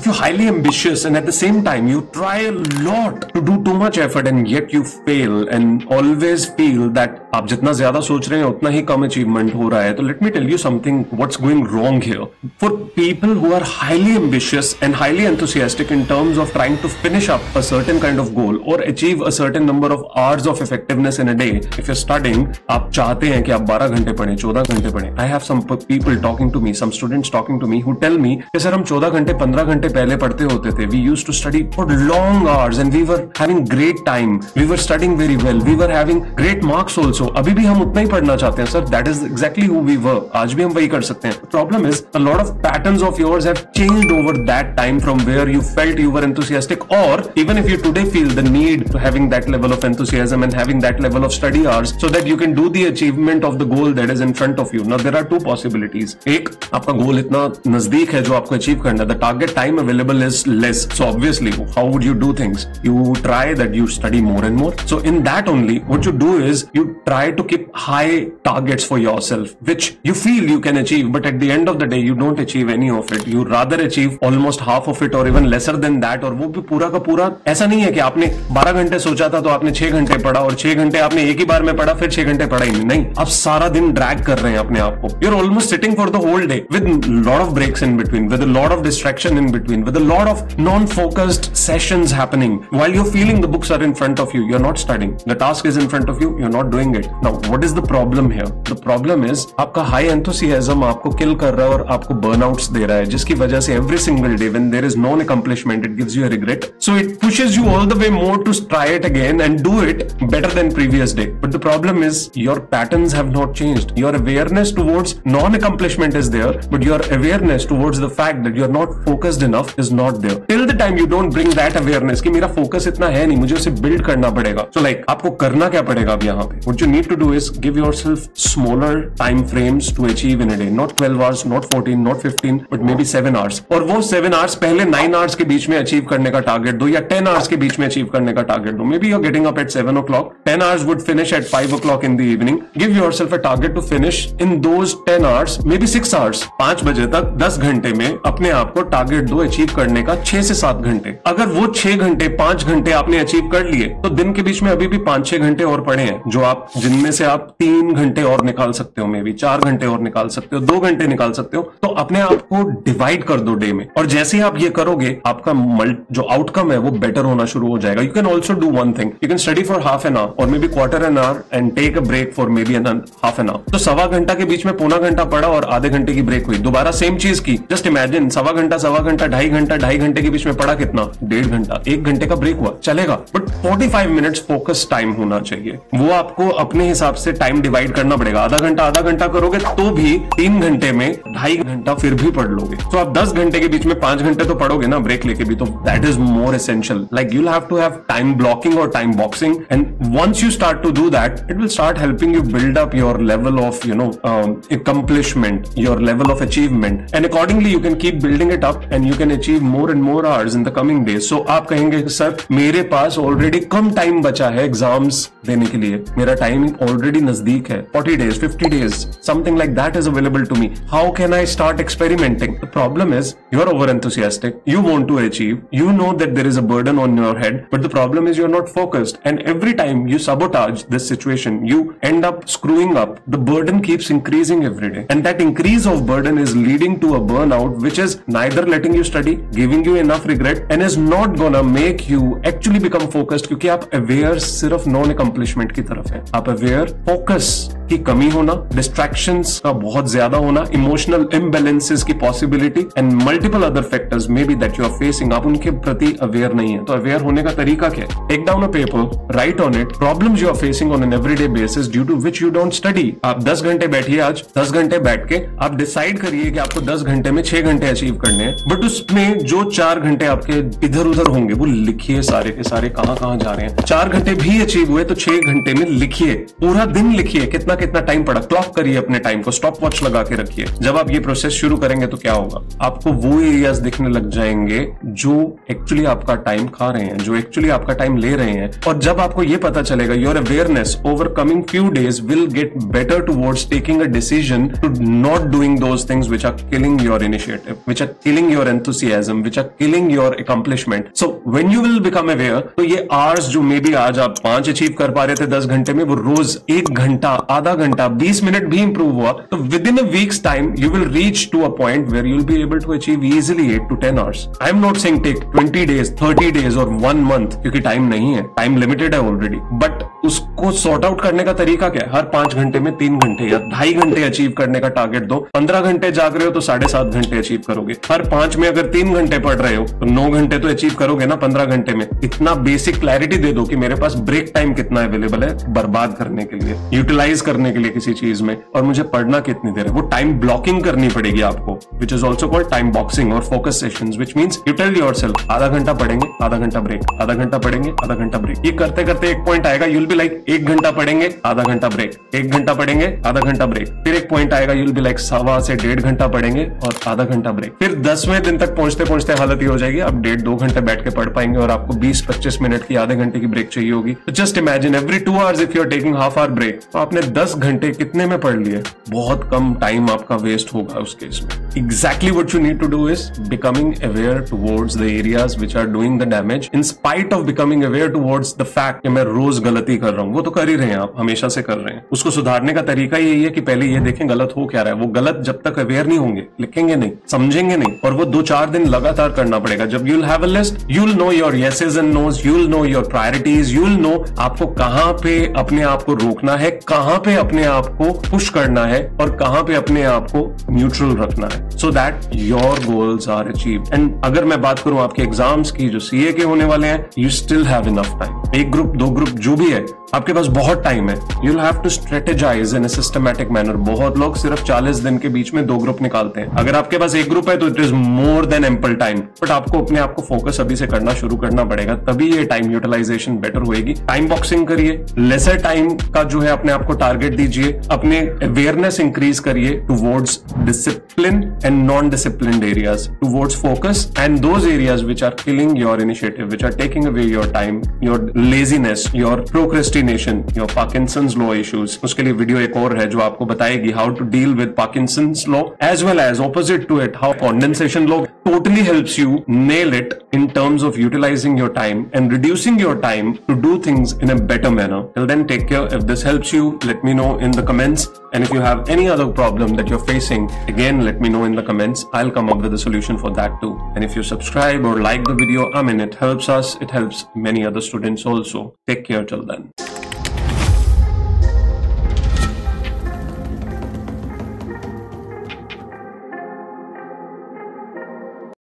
if you're highly ambitious and at the same time you try a lot to do too much effort and yet you fail and always feel that आप जितना ज्यादा सोच रहे हैं उतना ही कम achievement हो रहा है, तो let me tell you something what's going wrong here. For people who are highly ambitious and highly enthusiastic in terms of trying to finish up a certain kind of goal or achieve a certain number of hours of effectiveness in a day, if you're studying, आप चाहते हैं कि आप 12 घंटे पढ़ें, 14 घंटे पढ़ें. I have some people talking to me, some students talking to me who tell me कि सर हम 14 घंटे 15 घंटे पहले पढ़ते होते थे. We used to study for long hours and we were having great time. We were studying very well. We were having great marks also. अभी भी हम उतना ही पढ़ना चाहते हैं sir. That is exactly who we were. आज भी हम वही कर सकते हैं. The problem is a lot of patterns of yours have changed over that time from where you felt you were enthusiastic, or even if you today feel the need to having that level of enthusiasm and having that level of study hours so that you can do the achievement of the goal that is in front of you. Now there are two possibilities. एक, आपका गोल इतना नजदीक है जो आपको achieve करना है. The target time available is less. So obviously, how would you do things? You try that you study more and more. So in that only, what you do is you try to keep high targets for yourself, which you feel you can achieve, but at the end of the day, you don't achieve any of it. You rather achieve almost half of it or even lesser than that. और वो भी पूरा का पूरा ऐसा नहीं है कि आपने 12 घंटे सोचा था तो आपने 6 घंटे पढ़ा और 6 घंटे आपने एक ही बार में पढ़ा, फिर 6 घंटे पढ़ा ही नहीं. आप सारा दिन ड्रैग कर रहे हैं अपने आप को. You're almost sitting for the whole day with lot of breaks in between, with a lot of distraction in between, with a lot of non-focused sessions happening while you're feeling the books are in front of you. You're not studying. The task is in front of you. You're not doing it. Now, what is the problem here? The problem is आपका high enthusiasm आपको kill कर रहा है और आपको burnouts दे रहा है, जिसकी वजह से every single day when there is non-accomplishment, it gives you a regret. So it pushes you all the way more to try it again and do it better than previous day. But the problem is your patterns have not changed. Your awareness towards non-accomplishment is there, but your awareness towards the fact that you're not focused enough is not there. Till the time you don't bring that awareness कि मेरा focus इतना है नहीं, मुझे उसे build करना पड़ेगा. So like आपको करना क्या पड़ेगा अब यहाँ पे? What you need to do is give yourself smaller time frames to achieve in a day. Not 12 hours, not 14, not 15, but maybe 7 hours. और वो 7 hours पहले 9 hours के बीच में अचीव करने का टारगेट दो या 10 hours के बीच में अचीव करने का टारगेट दो. Maybe you're getting up at 7 o'clock. 10 hours would finish at 5 o'clock in the evening. Give yourself a target to finish in those 10 hours, maybe 6 hours. 5 बजे तक 10 घंटे में अपने आप को टारगेट दो अचीव करने का 6 से 7 घंटे. अगर वो 6 घंटे 5 घंटे आपने अचीव कर लिए तो दिन के बीच में अभी भी 5-6 घंटे और पड़े हैं, जो आप जिनमें से आप 3 घंटे और निकाल सकते हो, मे बी 4 घंटे और निकाल सकते हो, 2 घंटे निकाल सकते हो. तो अपने आप को डिवाइड कर दो डे में, और जैसे ही आप ये करोगे आपका जो आउटकम है वो बेटर होना शुरू हो जाएगा. You can also do one thing. You can study for half an hour और maybe quarter an hour and take a break for maybe half an hour. तो सवा घंटा के बीच में पौना घंटा पड़ा और आधे घंटे की ब्रेक हुई, दोबारा सेम चीज की. जस्ट इमेजिन सवा घंटा 2.5 घंटे के बीच में पड़ा कितना? 1.5 घंटा. 1 घंटे का ब्रेक हुआ, चलेगा, बट 45 मिनट्स फोकस टाइम होना चाहिए. वो आपको अपने हिसाब से टाइम डिवाइड करना पड़ेगा. आधा घंटा करोगे तो भी 3 घंटे में 2.5 घंटा फिर भी पढ़ लोगे. तो आप 10 घंटे के बीच में 5 घंटे तो पढ़ोगे ना ब्रेक लेके भी. तो that is more essential. Like you'll have to have time blocking or time boxing, and once you start to do that, it will start helping you build up your level of accomplishment, your level of achievement, and accordingly you can keep building it up and you can achieve more and more hours in the coming days. So आप कहेंगे sir मेरे पास already कम time बचा है exams देने के लिए, मेरा time already नजदीक है, 40 days 50 days something like that is available to me. How can I start experimenting? The problem is you are over enthusiastic, you want to achieve, you know that there is a burden on your head, but the problem is you're not focused, and every time you sabotage this situation you end up screwing up. The burden keeps increasing every day, and that increase of burden is leading to a burnout, which is neither letting you study, giving you enough regret, and is not gonna make you actually become focused. क्योंकि आप aware सिर्फ non accomplishment की तरफ है. आप aware focus की कमी होना, distractions का बहुत ज्यादा होना, emotional imbalances की possibility, and multiple other factors maybe that you are facing, आप उनके प्रति aware नहीं है. तो aware होने का तरीका क्या है? Take down a paper, write on it problems you are facing on an everyday basis due to which you don't study. आप 10 घंटे बैठिए, आज 10 घंटे बैठ के आप डिसाइड करिए कि आपको 10 घंटे में 6 घंटे अचीव करने हैं, बट उसमें जो 4 घंटे आपके इधर उधर होंगे वो लिखिए, सारे के सारे कहां जा रहे हैं. 4 घंटे भी अचीव हुए तो 6 घंटे में लिखिए, पूरा दिन लिखिए कितना टाइम पड़ा, क्लॉक करिए अपने टाइम को, स्टॉप वॉच लगा के रखिए. जब आप ये प्रोसेस शुरू करेंगे तो क्या होगा, आपको वो एरियाज दिखने लग जाएंगे जो एक्चुअली आपका टाइम खा रहे हैं, जो एक्चुअली आपका टाइम ले रहे हैं. और जब आपको ये पता चलेगा, your awareness over coming few days will get better towards taking a decision to not doing those things which are killing your initiative, which are killing your enthusiasm, enthusiasm which are killing your accomplishment. So when you will become aware, तो ये hours जो may be आज आप 5 achieve कर पा रहे थे 10 घंटे में, वो रोज 1 घंटा, आधा घंटा, 20 मिनट भी इंप्रूव हुआ, तो with in a weeks time you will reach to a point where you'll be able to achieve easily 8 to 10 hours. I am not saying take 20 days, 30 days or 1 month, क्योंकि time नहीं है, time limited है already, but उसको sort out करने का तरीका क्या है? हर 5 घंटे में 3 घंटे या 2.5 घंटे अचीव करने का टारगेट दो। 15 घंटे जाग रहे हो तो 7.5 घंटे अचीव करोगे। हर 5 में अगर 3 घंटे पढ़ रहे हो तो 9 घंटे तो अचीव करोगे ना 15 घंटे में। इतना बेसिक क्लैरिटी दे दो कि मेरे पास ब्रेक टाइम कितना अवेलेबल है बर्बाद करने के लिए, यूटिलाइज करने के लिए किसी चीज में, और मुझे पढ़ना कितनी देर है। वो टाइम ब्लॉकिंग करनी पड़ेगी आपको, which is also called time boxing और focus sessions, which means you tell yourself आधा घंटा पढ़ेंगे, आधा घंटा ब्रेक, आधा घंटा पढ़ेंगे, आधा घंटा ब्रेक। ये करते करते एक पॉइंट आएगा, यूल बी लाइक 1 घंटा पढ़ेंगे, आधा घंटा ब्रेक, 1 घंटा पढ़ेंगे, आधा घंटा ब्रेक। फिर एक पॉइंट आएगा, यूल बी लाइक 1.25 से 1.5 घंटा पढ़ेंगे और आधा घंटा ब्रेक। फिर 10वें दिन तक पहुंचते पहुंचते हालत ये हो जाएगी, आप 1.5-2 घंटे बैठ के पढ़ पाएंगे और आपको 20-25 मिनट की आधे घंटे की ब्रेक चाहिए होगी। तो just imagine every 2 hours if you are taking half hour break, तो आपने 10 घंटे कितने में पढ़ लिए? बहुत कम टाइम आपका वेस्ट होगा उस केस में। Exactly what you need to do is becoming aware towards the areas which are doing the damage, in spite of becoming aware towards the fact कि मैं रोज गलती कर रहा हूं। वो तो कर ही रहे हैं आप, हमेशा से कर रहे हैं। उसको सुधारने का तरीका यही है कि पहले ये देखें गलत हो क्या रहा है। वो गलत जब तक अवेयर नहीं होंगे, लिखेंगे नहीं, समझेंगे नहीं, और वो 2-4 दिन लगातार करना पड़ेगा। जब you'll have a list, you'll know your yeses and nos, you'll know your priorities, you'll know आपको कहां पे अपने आप को रोकना है, कहां पे अपने आप को पुश करना है और कहां पे अपने आप को न्यूट्रल रखना है, so that your goals are achieved. And अगर मैं बात करूं आपके एग्जाम्स की जो CA के होने वाले हैं, you still have enough time. 1 group 2 group जो भी है, आपके पास बहुत टाइम है। You'll have to strategize in a systematic manner. बहुत लोग सिर्फ 40 दिन के बीच में 2 ग्रुप निकालते हैं। अगर आपके पास 1 ग्रुप है तो it is more than ample time, but आपको अपने आप को फोकस अभी से करना शुरू करना पड़ेगा, तभी ये टाइम यूटिलाइजेशन बेटर होएगी। टाइम बॉक्सिंग करिए, लेसर टाइम का जो है अपने आप को टारगेट दीजिए, अपने अवेयरनेस इंक्रीज करिए towards discipline and non disciplined areas, towards focus and those areas which are killing your initiative, which are taking away your time, your laziness, your procrastination, your Parkinson's law issues. उसके लिए video एक और है जो आपको बताएगी how to deal with Parkinson's law, as well as opposite to it how condensation law totally helps you nail it in terms of utilizing your time and reducing your time to do things in a better manner. Till then, take care. If this helps you, let me know in the comments, and if you have any other problem that you're facing, again let me know in the comments. I'll come up with a solution for that too. And if you subscribe or like the video, it helps us, it helps many other students also. Take care till then.